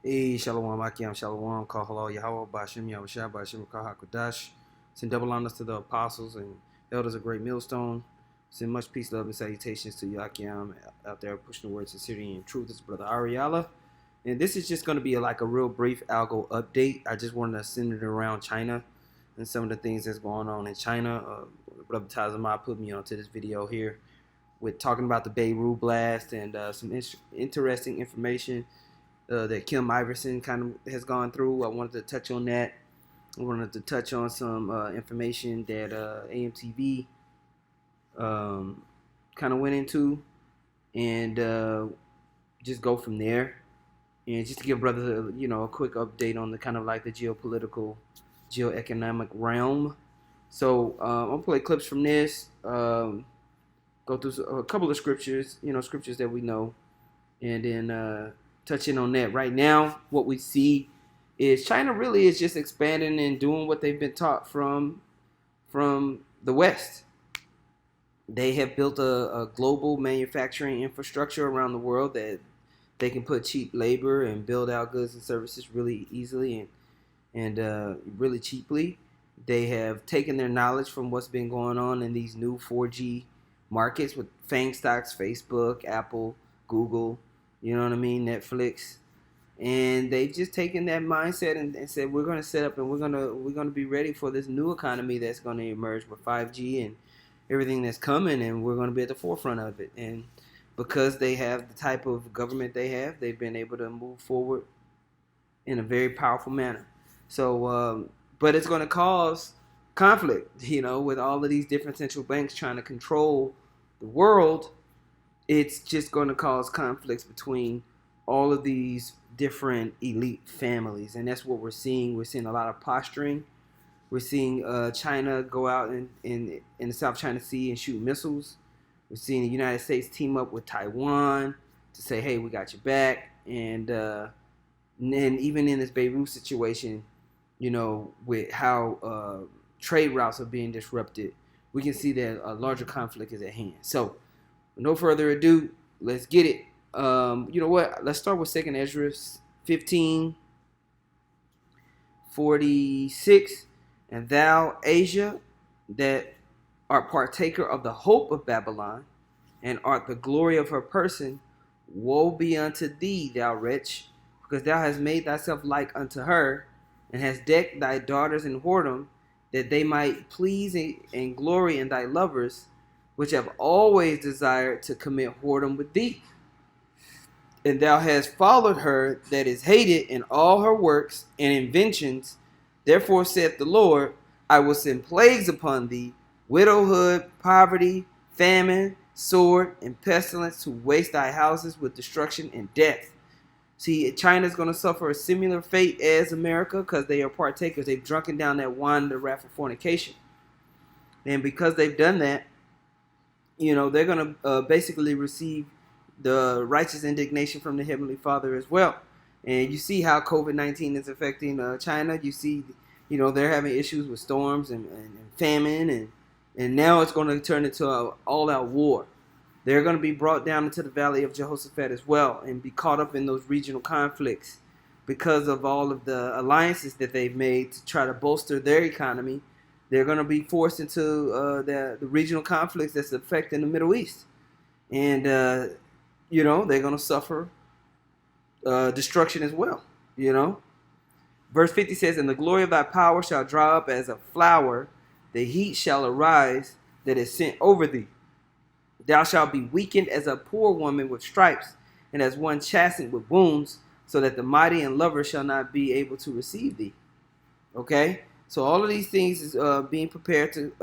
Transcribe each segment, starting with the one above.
Hey, Shalom, Akim, Shalom, Kahalo, Yahweh, Bashim, Yahushua, Bashim, Kahakadash. Send double honors to the apostles and elders of Great Millstone. Send much peace, love, and salutations to Yakim out there pushing the word sincerity and truth. This is Brother Ariala. And this is just going to be like a real brief Algo update. I just wanted to send it around China and some of the things that's going on in China. Brother Tazama put me onto this video here with talking about the Beirut blast and some interesting information that Kim Iverson kind of has gone through. I wanted to touch on that. I wanted to touch on some information that AMTV kind of went into, and just go from there. And just to give brothers, a quick update on the kind of like the geopolitical, geoeconomic realm. So I'm gonna play clips from this. Go through a couple of scriptures, scriptures that we know, and then touching on that. Right now, what we see is China really is just expanding and doing what they've been taught from the West. They have built a global manufacturing infrastructure around the world that they can put cheap labor and build out goods and services really easily and really cheaply. They have taken their knowledge from what's been going on in these new 4G markets with FANG stocks, Facebook, Apple, Google, Netflix, and they've just taken that mindset and said we're going to set up and we're going to be ready for this new economy that's going to emerge with 5G and everything that's coming, and we're going to be at the forefront of it. And because they have the type of government they have, they've been able to move forward in a very powerful manner. So, but it's going to cause conflict, with all of these different central banks trying to control the world. It's just going to cause conflicts between all of these different elite families. And that's what we're seeing. We're seeing a lot of posturing. We're seeing China go out in the South China Sea and shoot missiles. We're seeing the United States team up with Taiwan to say, hey, we got your back. And then even in this Beirut situation, with how trade routes are being disrupted, we can see that a larger conflict is at hand. So, no further ado, let's get it. You know what? Let's start with 2nd Ezra 15:46. And thou, Asia, that art partaker of the hope of Babylon, and art the glory of her person, woe be unto thee, thou wretch, because thou hast made thyself like unto her, and hast decked thy daughters in whoredom, that they might please and glory in thy lovers, which have always desired to commit whoredom with thee. And thou hast followed her that is hated in all her works and inventions. Therefore saith the Lord, I will send plagues upon thee, widowhood, poverty, famine, sword, and pestilence, to waste thy houses with destruction and death. See, China's going to suffer a similar fate as America because they are partakers. They've drunken down that wine, the wrath of fornication. And because they've done that, they're going to basically receive the righteous indignation from the Heavenly Father as well. And you see how COVID-19 is affecting China. You see, they're having issues with storms and famine, and now it's going to turn into an all-out war. They're going to be brought down into the valley of Jehoshaphat as well and be caught up in those regional conflicts because of all of the alliances that they've made to try to bolster their economy. They're going to be forced into the regional conflicts that's affecting the Middle East. And, they're going to suffer destruction as well, Verse 50 says, and the glory of thy power shall dry up as a flower. The heat shall arise that is sent over thee. Thou shalt be weakened as a poor woman with stripes, and as one chastened with wounds, so that the mighty and lover shall not be able to receive thee. Okay? So all of these things is being prepared to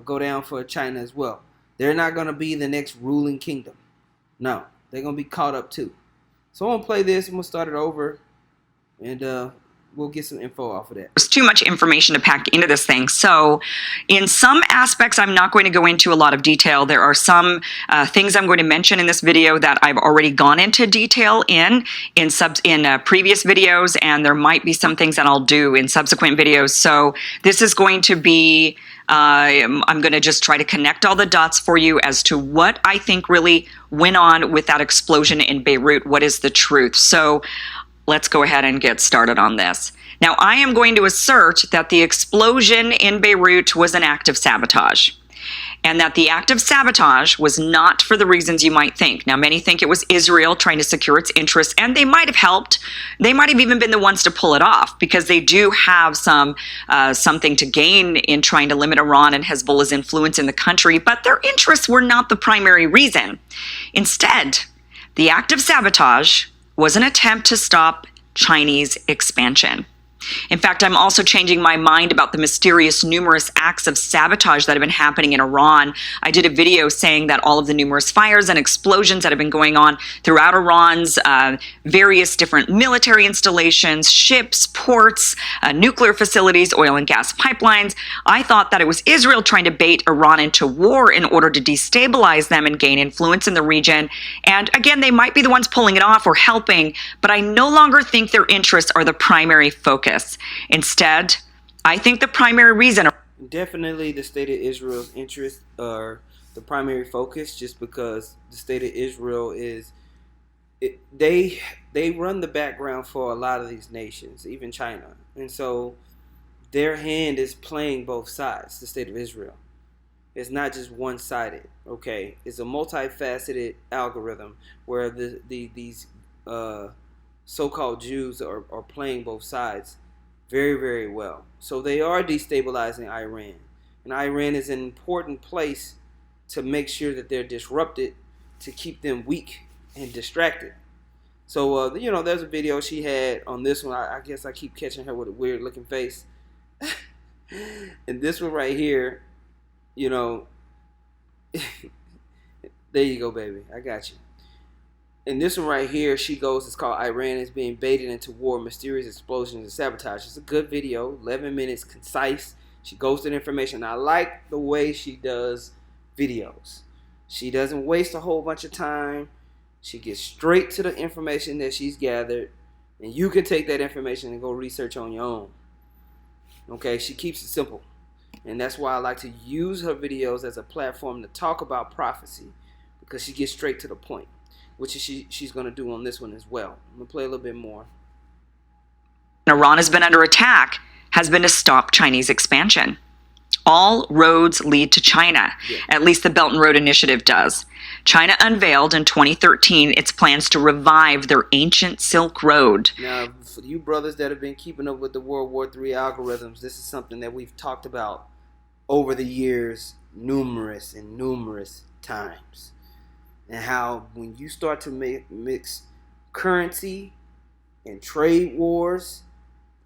go down for China as well. They're not going to be the next ruling kingdom. No, they're going to be caught up too. So I'm going to play this. I'm going to start it over, and we'll get some info off of that. There's too much information to pack into this thing. So in some aspects, I'm not going to go into a lot of detail. There are some things I'm going to mention in this video that I've already gone into detail in previous videos, and there might be some things that I'll do in subsequent videos. So this is going to be, I'm going to just try to connect all the dots for you as to what I think really went on with that explosion in Beirut. What is the truth? So let's go ahead and get started on this. Now, I am going to assert that the explosion in Beirut was an act of sabotage, and that the act of sabotage was not for the reasons you might think. Now, many think it was Israel trying to secure its interests, and they might have helped. They might have even been the ones to pull it off, because they do have something to gain in trying to limit Iran and Hezbollah's influence in the country, but their interests were not the primary reason. Instead, the act of sabotage was an attempt to stop Chinese expansion. In fact, I'm also changing my mind about the mysterious numerous acts of sabotage that have been happening in Iran. I did a video saying that all of the numerous fires and explosions that have been going on throughout Iran's various different military installations, ships, ports, nuclear facilities, oil and gas pipelines. I thought that it was Israel trying to bait Iran into war in order to destabilize them and gain influence in the region. And again, they might be the ones pulling it off or helping, but I no longer think their interests are the primary focus. Instead, I think the primary reason... Definitely the state of Israel's interests are the primary focus, just because the state of Israel is... They run the background for a lot of these nations, even China. And so their hand is playing both sides, the state of Israel. It's not just one-sided, okay? It's a multifaceted algorithm where these so-called Jews are playing both sides very, very well. So they are destabilizing Iran. And Iran is an important place to make sure that they're disrupted, to keep them weak and distracted. So, there's a video she had on this one. I guess I keep catching her with a weird looking face. And this one right here, there you go, baby. I got you. And this one right here, she goes, it's called Iran is being baited into war, mysterious explosions and sabotage. It's a good video, 11 minutes, concise. She goes to the information. I like the way she does videos. She doesn't waste a whole bunch of time. She gets straight to the information that she's gathered. And you can take that information and go research on your own. Okay, she keeps it simple. And that's why I like to use her videos as a platform to talk about prophecy, because she gets straight to the point, which is she's going to do on this one as well. I'm going to play a little bit more. Iran has been under attack, has been to stop Chinese expansion. All roads lead to China. Yeah. At least the Belt and Road Initiative does. China unveiled in 2013 its plans to revive their ancient Silk Road. Now, for you brothers that have been keeping up with the World War III algorithms, this is something that we've talked about over the years numerous times. And how when you start to mix currency and trade wars,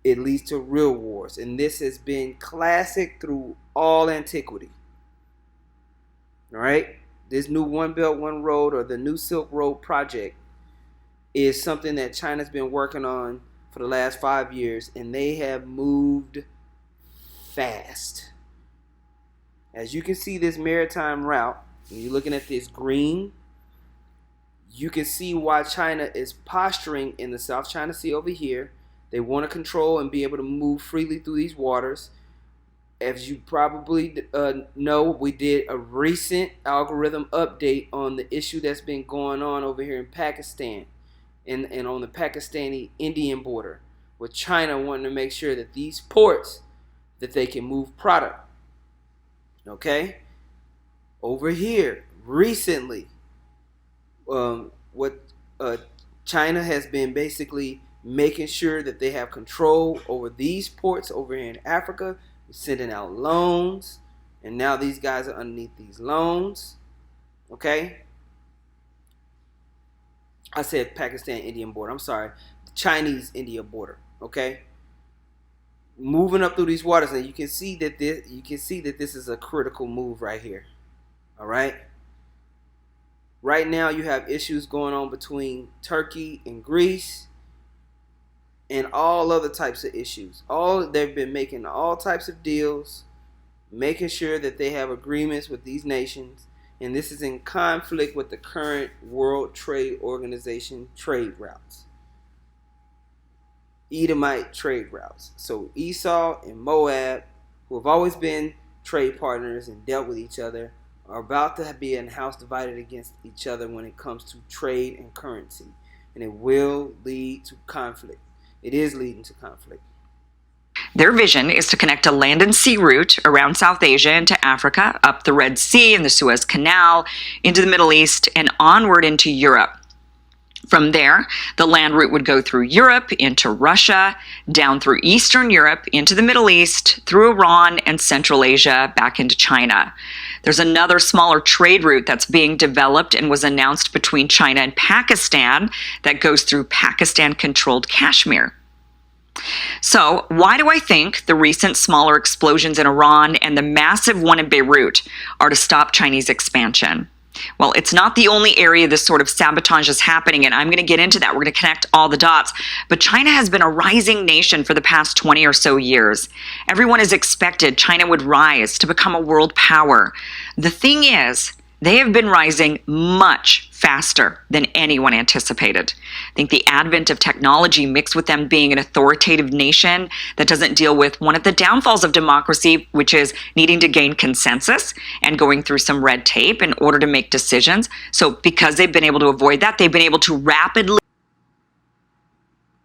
it leads to real wars. And this has been classic through all antiquity. All right? This new One Belt, One Road, or the new Silk Road project, is something that China's been working on for the last 5 years. And they have moved fast. As you can see, this maritime route, when you're looking at this green, you can see why China is posturing in the South China Sea over here. They want to control and be able to move freely through these waters. As you probably know, we did a recent algorithm update on the issue that's been going on over here in Pakistan and on the Pakistani-Indian border, with China wanting to make sure that these ports, that they can move product. Okay? Over here, recently, China has been basically making sure that they have control over these ports over here in Africa, sending out loans, and now these guys are underneath these loans. Okay? I said Pakistan-Indian border. I'm sorry, the Chinese-India border. Okay? Moving up through these waters, and you can see that this is a critical move right here. All right? Right now, you have issues going on between Turkey and Greece, and all other types of issues. They've been making all types of deals, making sure that they have agreements with these nations, and this is in conflict with the current World Trade Organization trade routes, Edomite trade routes. So Esau and Moab, who have always been trade partners and dealt with each other, are about to be in a house divided against each other when it comes to trade and currency. and it will lead to conflict. It is leading to conflict. Their vision is to connect a land and sea route around South Asia into Africa, up the Red Sea and the Suez Canal, into the Middle East, and onward into Europe. From there, the land route would go through Europe, into Russia, down through Eastern Europe, into the Middle East, through Iran and Central Asia, back into China. There's another smaller trade route that's being developed and was announced between China and Pakistan that goes through Pakistan-controlled Kashmir. So, why do I think the recent smaller explosions in Iran and the massive one in Beirut are to stop Chinese expansion? Well, it's not the only area this sort of sabotage is happening, and I'm going to get into that. We're going to connect all the dots. But China has been a rising nation for the past 20 or so years. Everyone has expected China would rise to become a world power. The thing is, they have been rising much faster than anyone anticipated. I think the advent of technology mixed with them being an authoritative nation that doesn't deal with one of the downfalls of democracy, which is needing to gain consensus and going through some red tape in order to make decisions. So because they've been able to avoid that, they've been able to rapidly.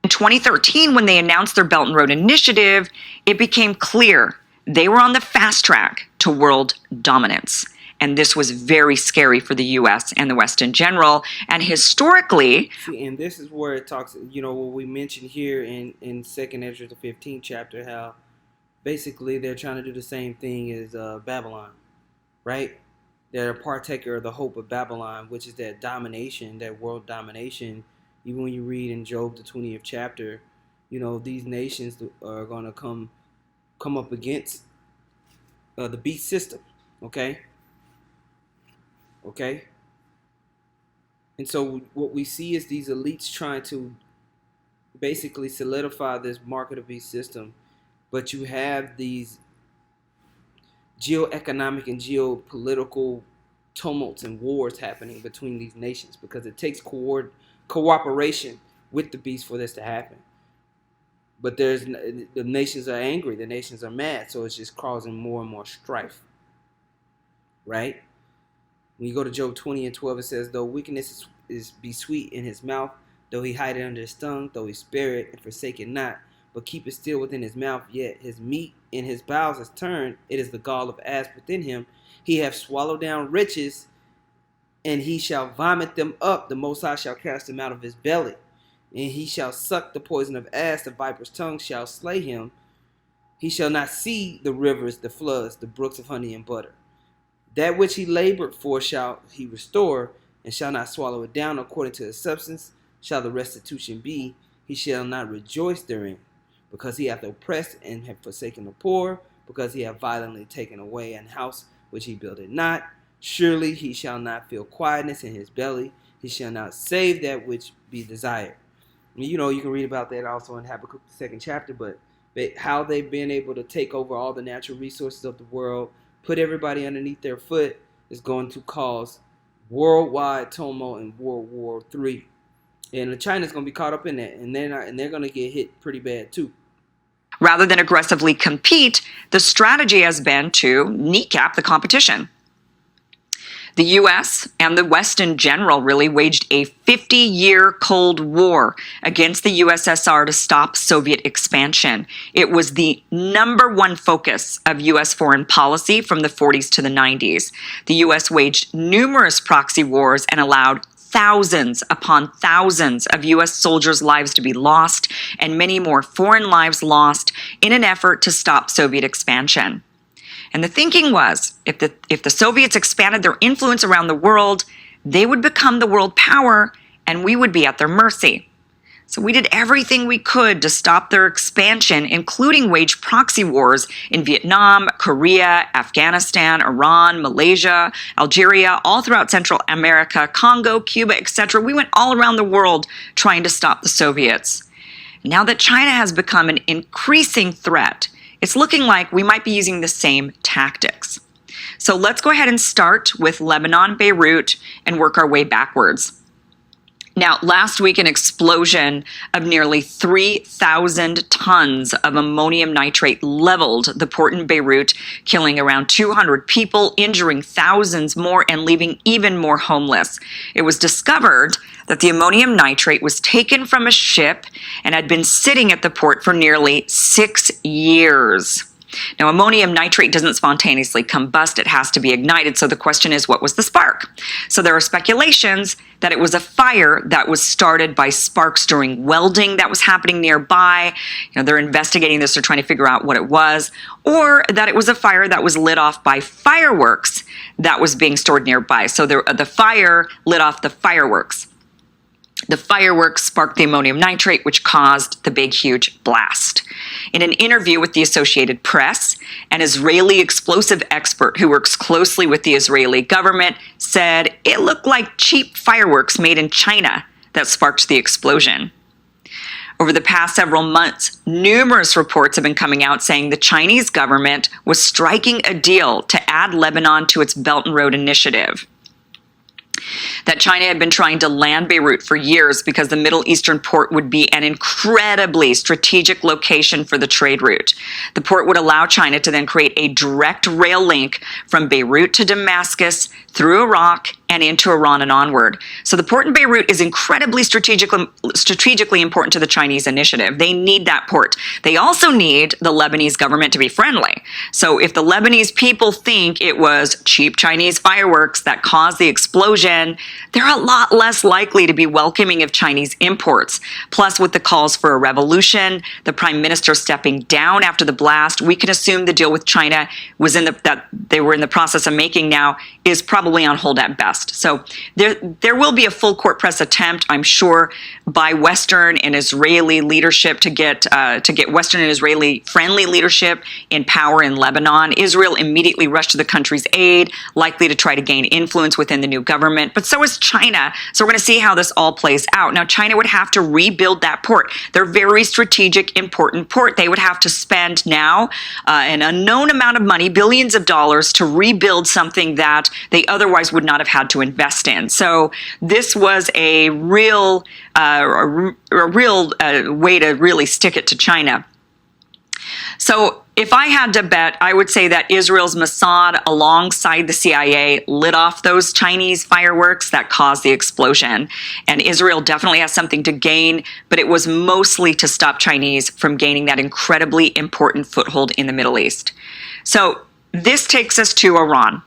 In 2013, when they announced their Belt and Road Initiative, it became clear they were on the fast track to world dominance. And this was very scary for the U.S. and the West in general. And historically... See, and this is where it talks, what we mentioned here in 2nd Ezra, the 15th chapter, how basically they're trying to do the same thing as Babylon, right? They're a partaker of the hope of Babylon, which is that domination, that world domination. Even when you read in Job, the 20th chapter, these nations are going to come up against the beast system, okay? Okay? And so what we see is these elites trying to basically solidify this market of beast system. But you have these geoeconomic and geopolitical tumults and wars happening between these nations because it takes cooperation with the beast for this to happen. But the nations are angry, the nations are mad, so it's just causing more and more strife. Right? When you go to Job 20:12, it says, though wickedness be sweet in his mouth, though he hide it under his tongue, though he spare it and forsake it not, but keep it still within his mouth, yet his meat in his bowels is turned, it is the gall of asp within him. He hath swallowed down riches, and he shall vomit them up. The Most High shall cast them out of his belly. And he shall suck the poison of asp, the viper's tongue shall slay him. He shall not see the rivers, the floods, the brooks of honey and butter. That which he labored for shall he restore, and shall not swallow it down according to his substance shall the restitution be. He shall not rejoice therein, because he hath oppressed and hath forsaken the poor, because he hath violently taken away an house which he builded not. Surely he shall not feel quietness in his belly. He shall not save that which be desired. And you can read about that also in Habakkuk, the 2nd chapter, but how they've been able to take over all the natural resources of the world, put everybody underneath their foot, is going to cause worldwide turmoil in World War III. And China's going to be caught up in that, and they're going to get hit pretty bad too. Rather than aggressively compete, the strategy has been to kneecap the competition. The U.S. and the West in general really waged a 50-year Cold War against the USSR to stop Soviet expansion. It was the number one focus of U.S. foreign policy from the 40s to the 90s. The U.S. waged numerous proxy wars and allowed thousands upon thousands of U.S. soldiers' lives to be lost and many more foreign lives lost in an effort to stop Soviet expansion. And the thinking was, if the Soviets expanded their influence around the world, they would become the world power and we would be at their mercy. So we did everything we could to stop their expansion, including wage proxy wars in Vietnam, Korea, Afghanistan, Iran, Malaysia, Algeria, all throughout Central America, Congo, Cuba, etc. We went all around the world trying to stop the Soviets. Now that China has become an increasing threat, it's looking like we might be using the same tactics. So let's go ahead and start with Lebanon, Beirut, and work our way backwards. Now, last week, an explosion of nearly 3,000 tons of ammonium nitrate leveled the port in Beirut, killing around 200 people, injuring thousands more, and leaving even more homeless. It was discovered that the ammonium nitrate was taken from a ship and had been sitting at the port for nearly 6 years. Now, ammonium nitrate doesn't spontaneously combust. It has to be ignited. So the question is, what was the spark? So there are speculations that it was a fire that was started by sparks during welding that was happening nearby. They're investigating this. They're trying to figure out what it was. Or that it was a fire that was lit off by fireworks that was being stored nearby. So the fire lit off the fireworks. The fireworks sparked the ammonium nitrate, which caused the big, huge blast. In an interview with the Associated Press, an Israeli explosive expert who works closely with the Israeli government said it looked like cheap fireworks made in China that sparked the explosion. Over the past several months, numerous reports have been coming out saying the Chinese government was striking a deal to add Lebanon to its Belt and Road Initiative. That China had been trying to land Beirut for years because the Middle Eastern port would be an incredibly strategic location for the trade route. The port would allow China to then create a direct rail link from Beirut to Damascus, through Iraq, and into Iran and onward. So the port in Beirut is incredibly strategically important to the Chinese initiative. They need that port. They also need the Lebanese government to be friendly. So if the Lebanese people think it was cheap Chinese fireworks that caused the explosion, they're a lot less likely to be welcoming of Chinese imports. Plus, with the calls for a revolution, the prime minister stepping down after the blast, we can assume the deal with China was that they were in the process of making now is probably on hold at best. So there will be a full court press attempt, I'm sure, by Western and Israeli leadership to get Western and Israeli friendly leadership in power in Lebanon. Israel immediately rushed to the country's aid, likely to try to gain influence within the new government. But so is China. So we're going to see how this all plays out. Now, China would have to rebuild that port. They're very strategic, important port. They would have to spend now an unknown amount of money, billions of dollars, to rebuild something that they otherwise would not have had to invest in. So this was a real way to really stick it to China. So if I had to bet, I would say that Israel's Mossad, alongside the CIA, lit off those Chinese fireworks that caused the explosion. And Israel definitely has something to gain, but it was mostly to stop Chinese from gaining that incredibly important foothold in the Middle East. So this takes us to Iran.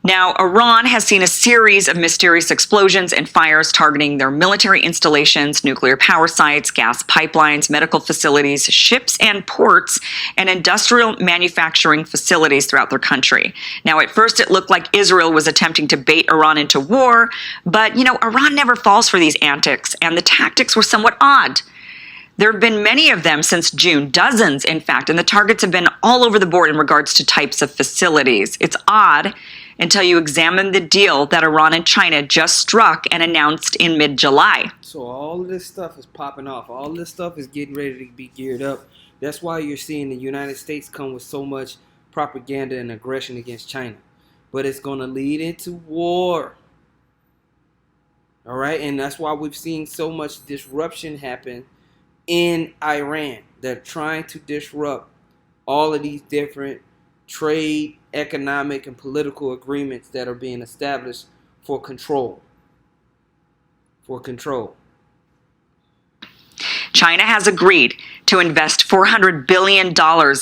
Now, Iran has seen a series of mysterious explosions and fires targeting their military installations, nuclear power sites, gas pipelines, medical facilities, ships and ports, and industrial manufacturing facilities throughout their country. Now, at first it looked like Israel was attempting to bait Iran into war, but, Iran never falls for these antics, and the tactics were somewhat odd. There have been many of them since June, dozens, in fact, and the targets have been all over the board in regards to types of facilities. It's odd until you examine the deal that Iran and China just struck and announced in mid-July. So all of this stuff is popping off. All this stuff is getting ready to be geared up. That's why you're seeing the United States come with so much propaganda and aggression against China. But it's going to lead into war. All right? And that's why we've seen so much disruption happen in Iran. They're trying to disrupt all of these different trade, economic, and political agreements that are being established for control. China has agreed to invest $400 billion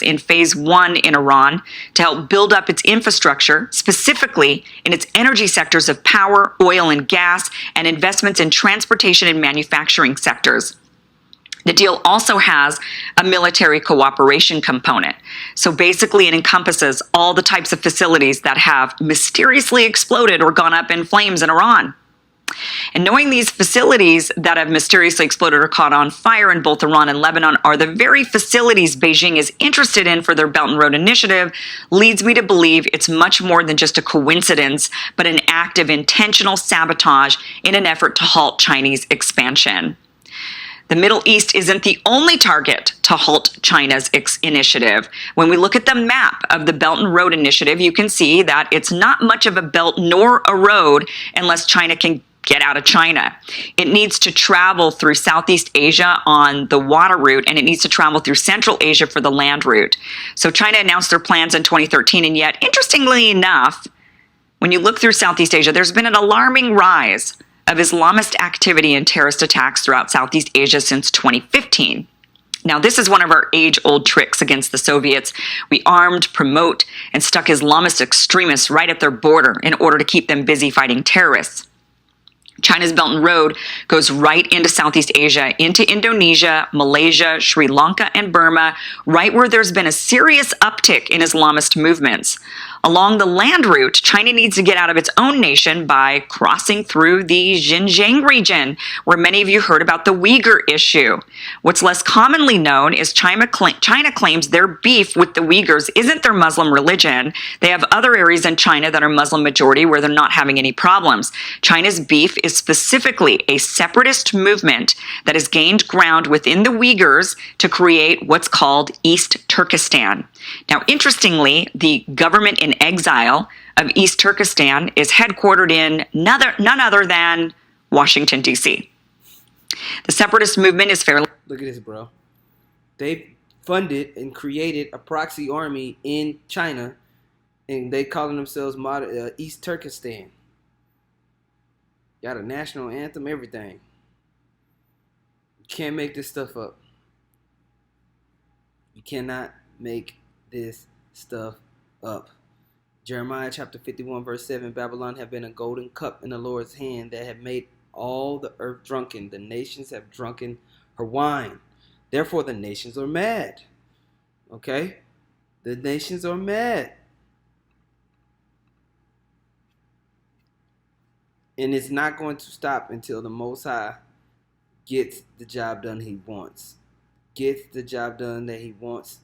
in phase one in Iran to help build up its infrastructure, specifically in its energy sectors of power, oil, and gas, and investments in transportation and manufacturing sectors. The deal also has a military cooperation component. So basically, it encompasses all the types of facilities that have mysteriously exploded or gone up in flames in Iran. And knowing these facilities that have mysteriously exploded or caught on fire in both Iran and Lebanon are the very facilities Beijing is interested in for their Belt and Road Initiative leads me to believe it's much more than just a coincidence, but an act of intentional sabotage in an effort to halt Chinese expansion. The Middle East isn't the only target to halt China's initiative. When we look at the map of the Belt and Road Initiative, you can see that it's not much of a belt nor a road unless China can get out of China. It needs to travel through Southeast Asia on the water route, and it needs to travel through Central Asia for the land route. So China announced their plans in 2013, and yet, interestingly enough, when you look through Southeast Asia, there's been an alarming rise of Islamist activity and terrorist attacks throughout Southeast Asia since 2015. Now, this is one of our age-old tricks against the Soviets. We armed, promote, and stuck Islamist extremists right at their border in order to keep them busy fighting terrorists. China's Belt and Road goes right into Southeast Asia, into Indonesia, Malaysia, Sri Lanka, and Burma, right where there's been a serious uptick in Islamist movements. Along the land route, China needs to get out of its own nation by crossing through the Xinjiang region, where many of you heard about the Uyghur issue. What's less commonly known is China claims their beef with the Uyghurs isn't their Muslim religion. They have other areas in China that are Muslim majority where they're not having any problems. China's beef is specifically a separatist movement that has gained ground within the Uyghurs to create what's called East Turkestan. Now, interestingly, the government in exile of East Turkestan is headquartered in none other than Washington, D.C. The separatist movement is fairly... Look at this, bro. They funded and created a proxy army in China, and they calling themselves East Turkestan. Got a national anthem, everything. You can't make this stuff up. You cannot make this stuff up. Jeremiah chapter 51 verse 7, Babylon have been a golden cup in the Lord's hand that have made all the earth drunken. The nations have drunken her wine. Therefore the nations are mad. Okay? The nations are mad. And it's not going to stop until the Most High gets the job done he wants. Gets the job done that he wants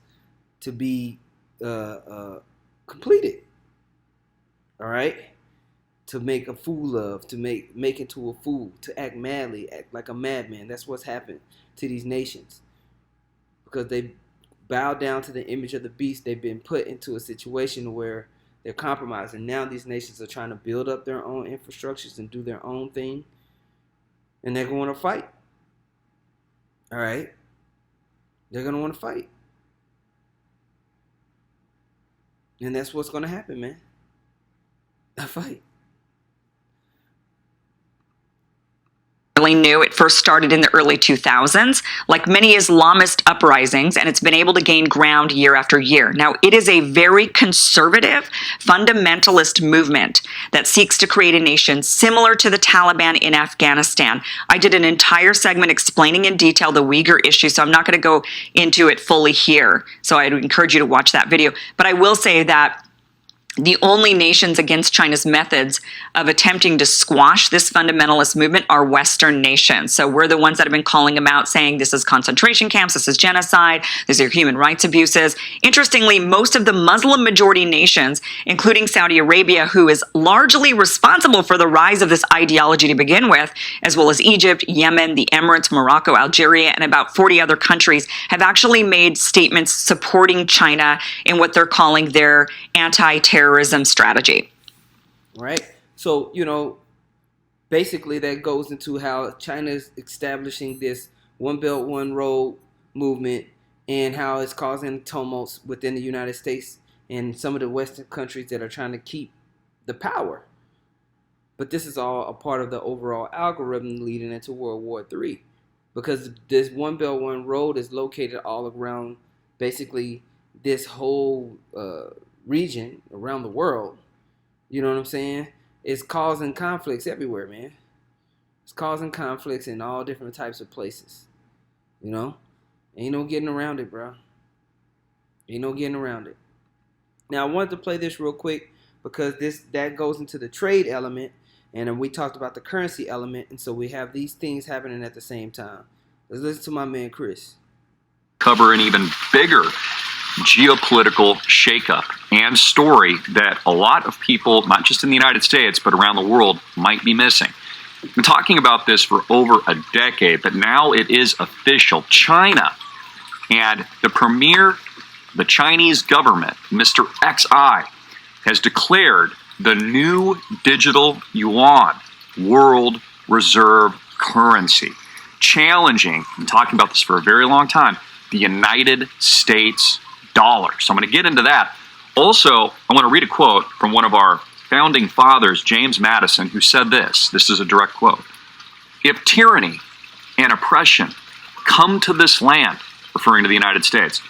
to be completed. All right? To make a fool of, to make into a fool, to act madly, act like a madman. That's what's happened to these nations. Because they bow down to the image of the beast, they've been put into a situation where they're compromised. And now these nations are trying to build up their own infrastructures and do their own thing. And they're going to fight. All right? They're going to want to fight. And that's what's going to happen, man. A fight. New. It first started in the early 2000s, like many Islamist uprisings, and it's been able to gain ground year after year. Now, it is a very conservative, fundamentalist movement that seeks to create a nation similar to the Taliban in Afghanistan. I did an entire segment explaining in detail the Uyghur issue, so I'm not going to go into it fully here. So I'd encourage you to watch that video. But I will say that the only nations against China's methods of attempting to squash this fundamentalist movement are Western nations. So we're the ones that have been calling them out, saying this is concentration camps, this is genocide, these are human rights abuses. Interestingly, most of the Muslim majority nations, including Saudi Arabia, who is largely responsible for the rise of this ideology to begin with, as well as Egypt, Yemen, the Emirates, Morocco, Algeria, and about 40 other countries, have actually made statements supporting China in what they're calling their anti-terrorism strategy. Right. So, basically that goes into how China is establishing this One Belt, One Road movement and how it's causing tumults within the United States and some of the Western countries that are trying to keep the power. But this is all a part of the overall algorithm leading into World War III, because this One Belt, One Road is located all around basically this whole region around the world. You know what I'm saying? It's causing conflicts everywhere, man. It's causing conflicts in all different types of places. Ain't no getting around it, bro. Ain't no getting around it. Now, I wanted to play this real quick because that goes into the trade element, and we talked about the currency element, and so we have these things happening at the same time. Let's listen to my man Chris. Cover an even bigger geopolitical shakeup and story that a lot of people, not just in the United States, but around the world, might be missing. I've been talking about this for over a decade, but now it is official. China and the Chinese government, Mr. XI, has declared the new digital yuan world reserve currency, challenging, I'm talking about this for a very long time, the United States dollar. So I'm going to get into that. Also, I want to read a quote from one of our founding fathers, James Madison, who said this. This is a direct quote. "If tyranny and oppression come to this land," referring to the United States,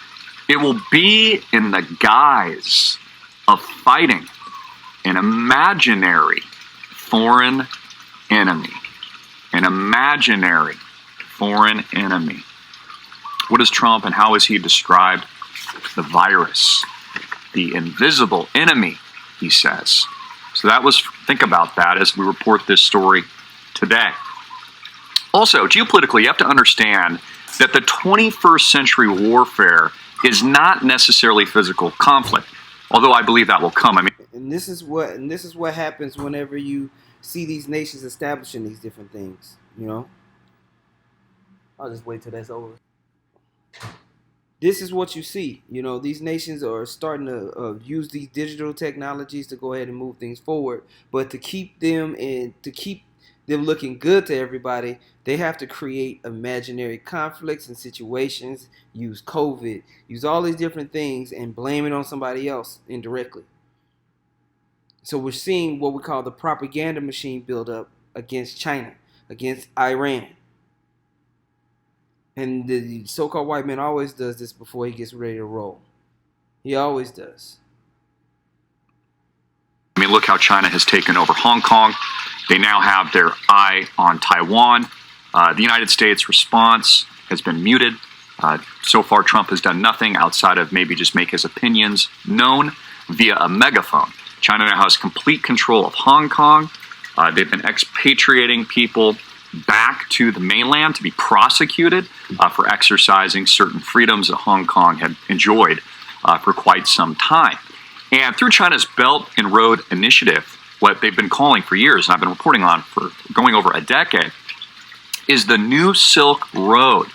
"it will be in the guise of fighting an imaginary foreign enemy." An imaginary foreign enemy. What is Trump and how is he described? The virus, the invisible enemy, he says. So think about that as we report this story today. Also, geopolitically, you have to understand that the 21st century warfare is not necessarily physical conflict, although I believe that will come. And this is what happens whenever you see these nations establishing these different things. You know, I'll just wait till that's over. This is what you see. You know, these nations are starting to use these digital technologies to go ahead and move things forward. But to keep them looking good to everybody, they have to create imaginary conflicts and situations, use COVID, use all these different things and blame it on somebody else indirectly. So we're seeing what we call the propaganda machine build up against China, against Iran. And the so-called white man always does this before he gets ready to roll. He always does. I mean, look how China has taken over Hong Kong. They now have their eye on Taiwan. The United States response has been muted. So far, Trump has done nothing outside of maybe just make his opinions known via a megaphone. China now has complete control of Hong Kong. They've been expatriating people back to the mainland to be prosecuted for exercising certain freedoms that Hong Kong had enjoyed for quite some time. And through China's Belt and Road Initiative, what they've been calling for years, and I've been reporting on for going over a decade, is the New Silk Road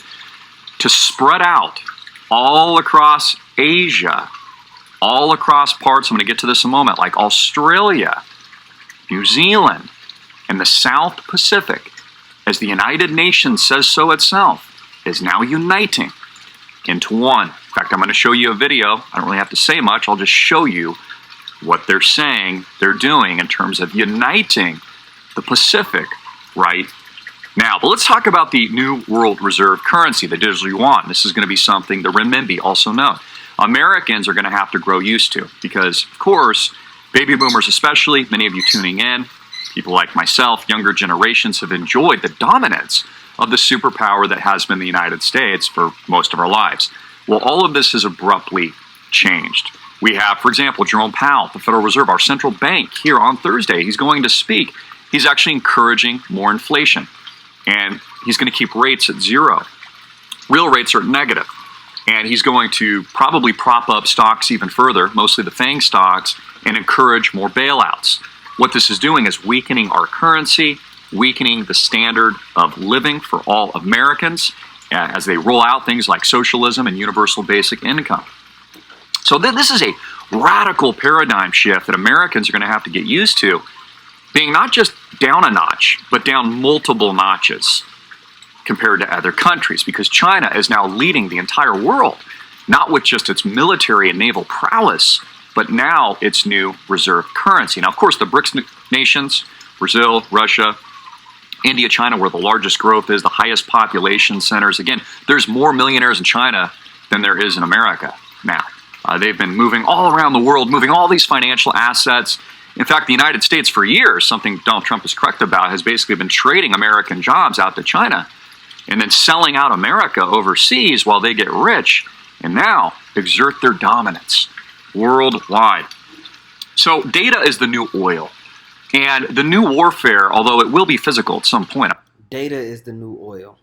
to spread out all across Asia, all across parts, I'm going to get to this in a moment, like Australia, New Zealand, and the South Pacific, as the United Nations says so itself, is now uniting into one. In fact, I'm going to show you a video. I don't really have to say much. I'll just show you what they're saying they're doing in terms of uniting the Pacific right now. But let's talk about the new world reserve currency, the digital yuan. This is going to be something, the renminbi, also known, Americans are going to have to grow used to because, of course, baby boomers especially, many of you tuning in, people like myself, younger generations have enjoyed the dominance of the superpower that has been the United States for most of our lives. Well, all of this has abruptly changed. We have, for example, Jerome Powell, the Federal Reserve, our central bank, here on Thursday. He's going to speak. He's actually encouraging more inflation, and he's going to keep rates at zero. Real rates are negative, and he's going to probably prop up stocks even further, mostly the FANG stocks, and encourage more bailouts. What this is doing is weakening our currency, weakening the standard of living for all Americans as they roll out things like socialism and universal basic income. So this is a radical paradigm shift that Americans are going to have to get used to, being not just down a notch, but down multiple notches compared to other countries, because China is now leading the entire world, not with just its military and naval prowess, but now its new reserve currency. Now, of course, the BRICS nations, Brazil, Russia, India, China, where the largest growth is, the highest population centers. Again, there's more millionaires in China than there is in America now. They've been moving all around the world, moving all these financial assets. In fact, the United States for years, something Donald Trump is correct about, has basically been trading American jobs out to China and then selling out America overseas while they get rich and now exert their dominance worldwide. So data is the new oil. And the new warfare, although it will be physical at some point. Data is the new oil.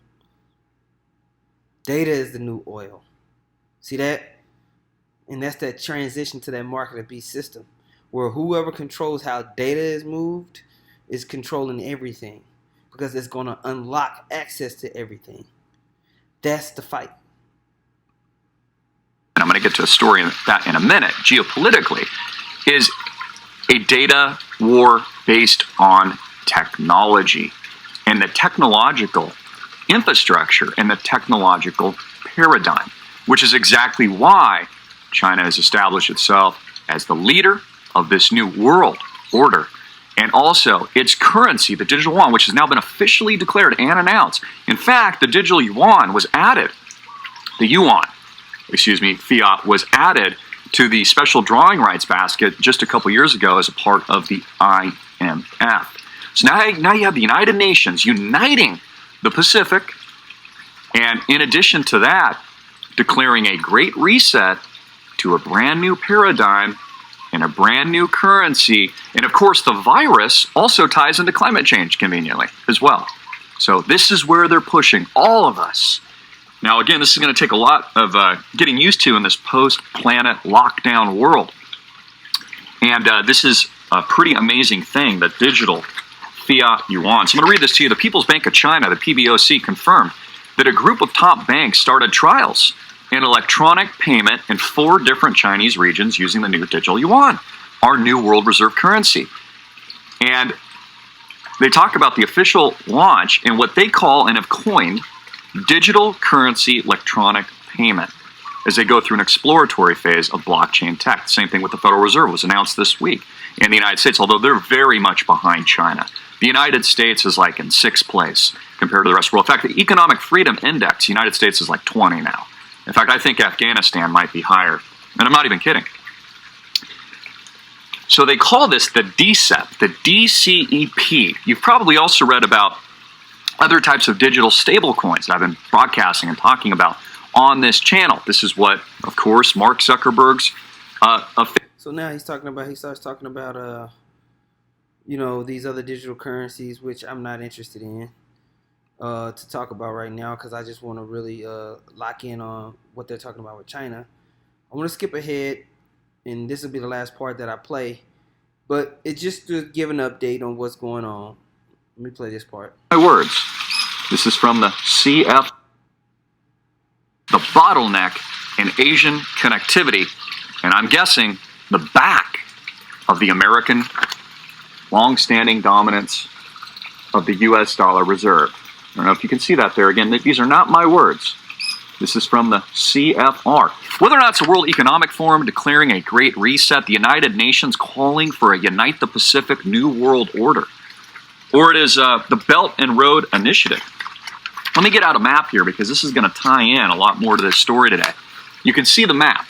Data is the new oil. See that? And that's that transition to that market of beast system, where whoever controls how data is moved is controlling everything, because it's going to unlock access to everything. That's the fight. And I'm going to get to a story in that in a minute. Geopolitically, is a data war based on technology. and the technological infrastructure and the technological paradigm, which is exactly why China has established itself as the leader of this new world order. And also its currency, the digital yuan, which has now been officially declared and announced. In fact, the digital yuan was added, fiat was added to the special drawing rights basket just a couple years ago as a part of the IMF. So now you have the United Nations uniting the Pacific, and in addition to that, declaring a great reset to a brand new paradigm and a brand new currency. And of course, the virus also ties into climate change conveniently as well. So this is where they're pushing all of us. Now, again, this is going to take a lot of getting used to in this post-planet lockdown world. And this is a pretty amazing thing, the digital fiat yuan. So I'm going to read this to you. The People's Bank of China, the PBOC, confirmed that a group of top banks started trials in electronic payment in 4 different Chinese regions using the new digital yuan, our new world reserve currency. And they talk about the official launch in what they call and have coined digital currency electronic payment as they go through an exploratory phase of blockchain tech. Same thing with the Federal Reserve was announced this week in the United States, although they're very much behind China. The United States is like in 6th place compared to the rest of the world. In fact, the Economic Freedom Index, the United States is like 20 now. In fact, I think Afghanistan might be higher. And I'm not even kidding. So they call this the DCEP, the DCEP. You've probably also read about other types of digital stablecoins that I've been broadcasting and talking about on this channel. This is what, of course, Mark Zuckerberg's... So now he starts talking about, these other digital currencies, which I'm not interested in to talk about right now, because I just want to really lock in on what they're talking about with China. I want to skip ahead, and this will be the last part that I play, but it's just to give an update on what's going on. Let me play this part. My words. This is from the CF, the bottleneck in Asian connectivity, and I'm guessing the back of the American long-standing dominance of the U.S. dollar reserve. I don't know if you can see that there. Again, these are not my words. This is from the CFR. Whether or not it's a World Economic Forum declaring a great reset, the United Nations calling for a Unite the Pacific New World Order, or it is the Belt and Road Initiative. Let me get out a map here because this is going to tie in a lot more to this story today. You can see the map.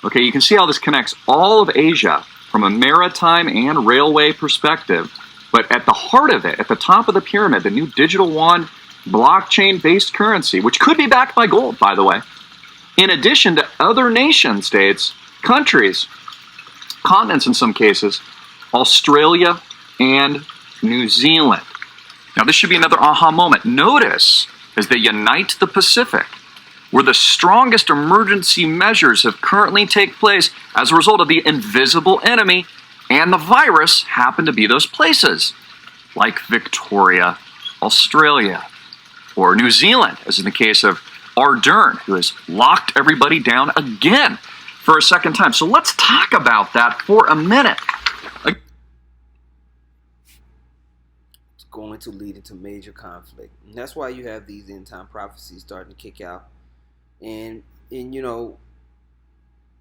Okay, you can see how this connects all of Asia from a maritime and railway perspective. But at the heart of it, at the top of the pyramid, the new digital yuan blockchain-based currency, which could be backed by gold, by the way, in addition to other nation states, countries, continents in some cases, Australia and New Zealand. Now, this should be another aha moment. Notice, as they unite the Pacific, where the strongest emergency measures have currently taken place as a result of the invisible enemy, and the virus happen to be those places, like Victoria, Australia, or New Zealand, as in the case of Ardern, who has locked everybody down again for a second time. So let's talk about that for a minute. It's going to lead into major conflict. And that's why you have these end-time prophecies starting to kick out. And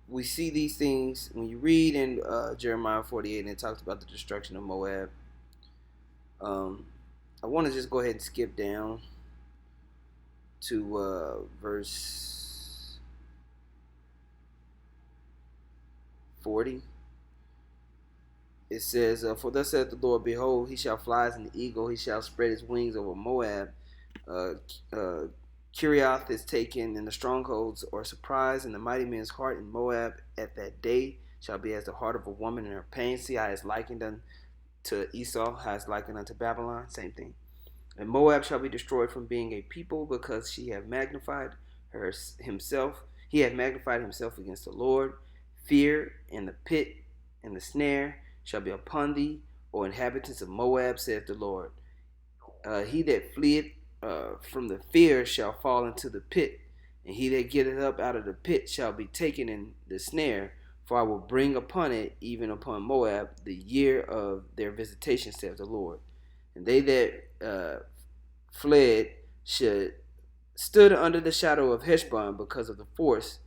we see these things when you read in Jeremiah 48, and it talks about the destruction of Moab. I want to just go ahead and skip down to verse 40. It says, "For thus saith the Lord, behold, he shall fly as an eagle, he shall spread his wings over Moab. Kirioth is taken, and the strongholds are surprised, and the mighty man's heart in Moab at that day shall be as the heart of a woman in her pain. See how it's likened unto Esau, how it's likened unto Babylon." Same thing. "And Moab shall be destroyed from being a people, because he hath magnified himself against the Lord. Fear and the pit and the snare shall be upon thee, O inhabitants of Moab, saith the Lord. He that fleeth from the fear shall fall into the pit, and he that getteth up out of the pit shall be taken in the snare. For I will bring upon it, even upon Moab, the year of their visitation, saith the Lord. And they that fled should stood under the shadow of Heshbon because of the force,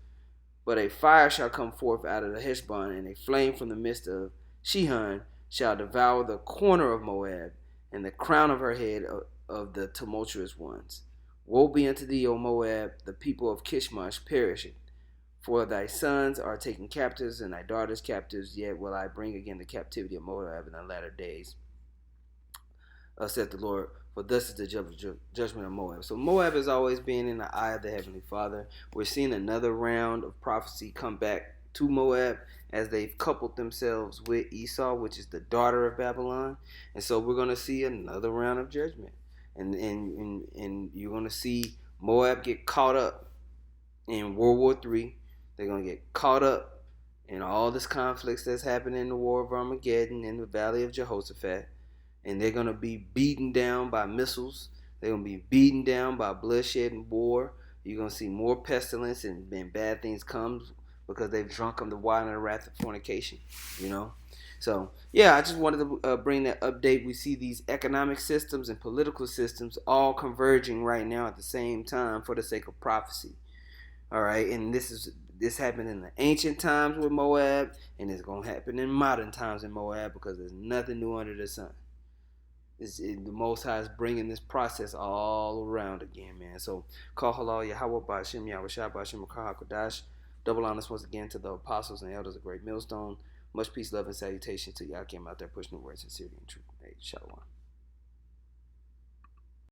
but a fire shall come forth out of the Heshbon, and a flame from the midst of Shihon shall devour the corner of Moab, and the crown of her head of the tumultuous ones. Woe be unto thee, O Moab, the people of Kishmash perishing. For thy sons are taken captives, and thy daughters captives, yet will I bring again the captivity of Moab in the latter days, saith the Lord, for thus is the judgment of Moab. So Moab has always been in the eye of the Heavenly Father. We're seeing another round of prophecy come back to Moab as they've coupled themselves with Esau, which is the daughter of Babylon. And so we're going to see another round of judgment. And you're going to see Moab get caught up in World War III. They're going to get caught up in all this conflicts that's happening in the War of Armageddon in the Valley of Jehoshaphat. And they're going to be beaten down by missiles. They're going to be beaten down by bloodshed and war. You're going to see more pestilence and bad things come because they've drunk of the wine of the wrath of fornication, you know. So, yeah, I just wanted to bring that update. We see these economic systems and political systems all converging right now at the same time for the sake of prophecy. All right, and this happened in the ancient times with Moab, and it's going to happen in modern times in Moab because there's nothing new under the sun. The Most High is bringing this process all around again, man. So, call halal Yahweh Ba'Shem Yahweh Shah Ba'Shem Kodash. Double honors once again to the apostles and elders of Great Millstone. Much peace, love, and salutation to y'all came out there pushing the word sincerity and truth. Hey, Shalom.